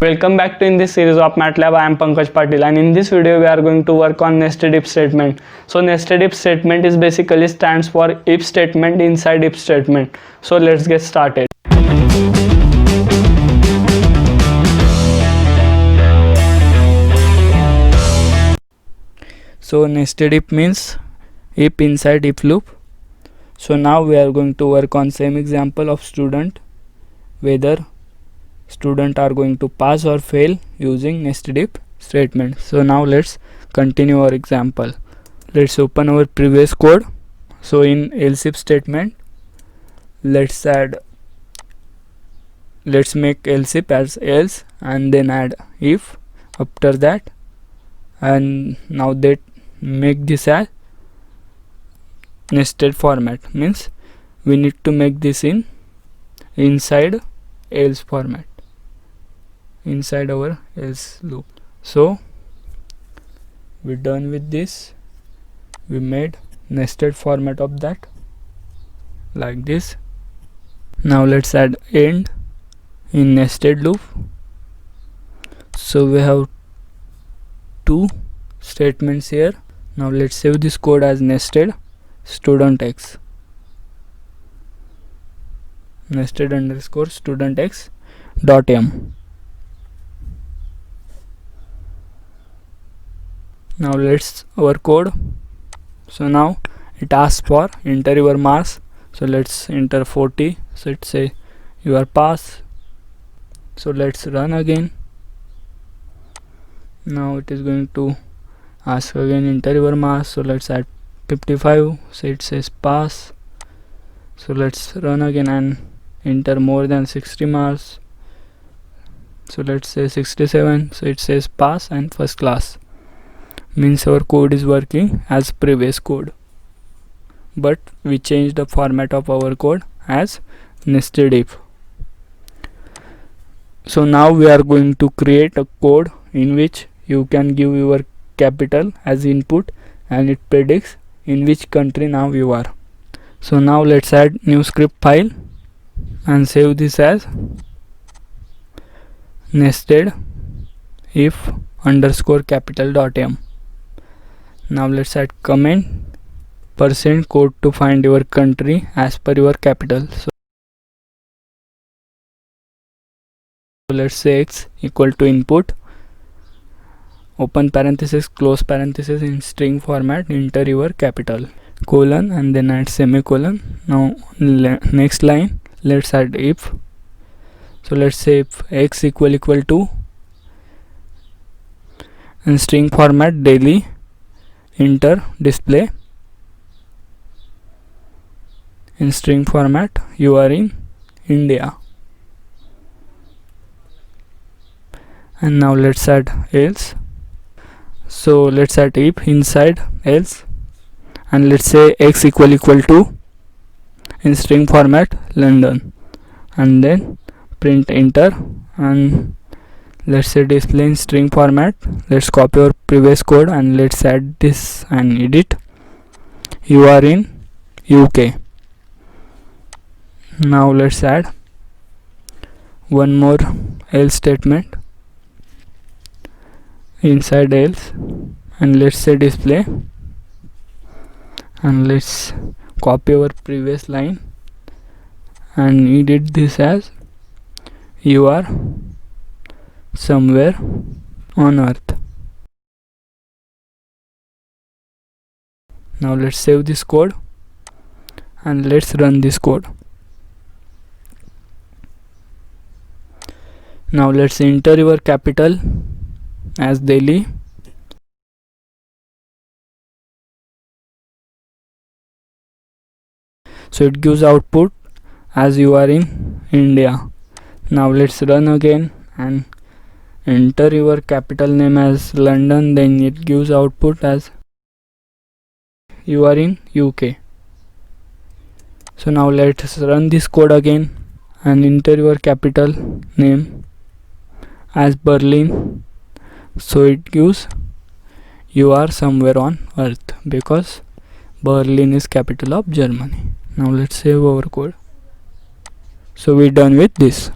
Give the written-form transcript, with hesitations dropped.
Welcome back to in this series of MATLAB. I am Pankaj Patil, and in this video we are going to work on nested if statement. So nested if statement is basically stands for if statement inside if statement. So let's get started. So nested if means if inside if loop. So now we are going to work on same example of student, whether student are going to pass or fail using nested if statement. So now let's continue our example. Let's open our previous code. So in else if statement, let's make else if as else and then add if after that, and now that make this as nested format, means we need to make this in inside else format, inside our else loop. So we're done with this. We made nested format of that like this. Now let's add end in nested loop. So we have two statements here. Now let's save this code as nested student x, nested underscore student x dot m. Now let's our code. So now it asks for enter your marks. So let's enter 40. So it say your pass. So let's run again. Now it is going to ask again enter your marks. So let's add 55. So it says pass. So let's run again and enter more than 60 marks. So let's say 67. So it says pass and first class. Means our code is working as previous code, but we changed the format of our code as nested if. So now we are going to create a code in which you can give your capital as input and it predicts in which country now you are. So now let's add new script file and save this as nested if underscore capital dot m. Now let's add comment %code to find your country as per your capital. So let's say x equal to input, open parenthesis, close parenthesis, in string format enter your capital, colon, and then add semicolon. Now next line let's add if. So let's say if x equal to in string format Delhi, enter display, in string format you are in India. And now let's add else. So let's add if inside else, and let's say x equal to in string format London, and then print enter, and let's say display in string format. Let's copy our previous code and let's add this and edit. You are in UK. Now let's add one more else statement inside else, and let's say display, and let's copy our previous line and edit this as you are somewhere on earth. Now let's save this code and let's run this code. Now let's enter your capital as Delhi, so it gives output as you are in India. Now let's run again and enter your capital name as London, then it gives output as you are in UK. So now let's run this code again and enter your capital name as Berlin, so it gives you are somewhere on earth because Berlin is capital of Germany. Now let's save our code. So we're done with this.